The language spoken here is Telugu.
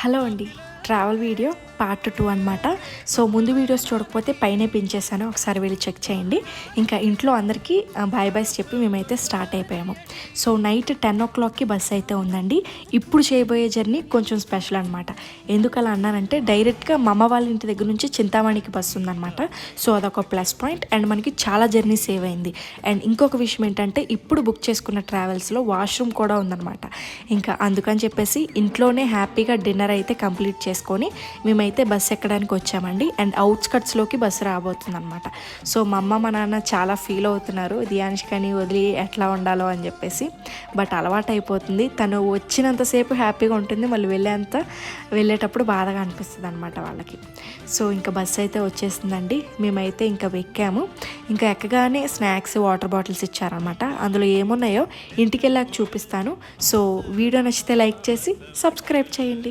హలో అండి, ట్రావెల్ వీడియో పార్ట్ 2 అనమాట. సో ముందు వీడియోస్ చూడకపోతే పైనే పెంచేసాను, ఒకసారి వెళ్ళి చెక్ చేయండి. ఇంకా ఇంట్లో అందరికీ బాయ్ బాయ్స్ చెప్పి మేమైతే స్టార్ట్ అయిపోయాము. సో నైట్ 10 o'clockకి బస్సు అయితే ఉందండి. ఇప్పుడు చేయబోయే జర్నీ కొంచెం స్పెషల్ అనమాట. ఎందుకు అలా అన్నానంటే డైరెక్ట్గా మా అమ్మ వాళ్ళ ఇంటి దగ్గర నుంచి చింతామణికి బస్సు ఉందన్నమాట. సో అదొక ప్లస్ పాయింట్ అండ్ మనకి చాలా జర్నీ సేవ్ అయింది. అండ్ ఇంకొక విషయం ఏంటంటే ఇప్పుడు బుక్ చేసుకున్న ట్రావెల్స్లో వాష్రూమ్ కూడా ఉందన్నమాట. ఇంకా అందుకని చెప్పేసి ఇంట్లోనే హ్యాపీగా డిన్నర్ అయితే కంప్లీట్ చేసుకొని మేమైతే బస్సు ఎక్కడానికి వచ్చామండి. అండ్ అవుట్స్కట్స్లోకి బస్సు రాబోతుంది అనమాట. సో మా అమ్మ మా నాన్న చాలా ఫీల్ అవుతున్నారు, దియాన్షికని వదిలి ఎట్లా ఉండాలో అని చెప్పేసి. బట్ అలవాటు అయిపోతుంది, తను వచ్చినంతసేపు హ్యాపీగా ఉంటుంది, మళ్ళీ వెళ్ళేటప్పుడు బాధగా అనిపిస్తుంది అనమాట వాళ్ళకి. సో ఇంకా బస్సు అయితే వచ్చేసిందండి. మేమైతే ఇంకా ఎక్కాము. ఇంకా ఎక్కగానే స్నాక్స్ వాటర్ బాటిల్స్ ఇచ్చారనమాట. అందులో ఏమున్నాయో ఇంటికి వెళ్ళాక చూపిస్తాను. సో వీడియో నచ్చితే లైక్ చేసి సబ్స్క్రైబ్ చేయండి.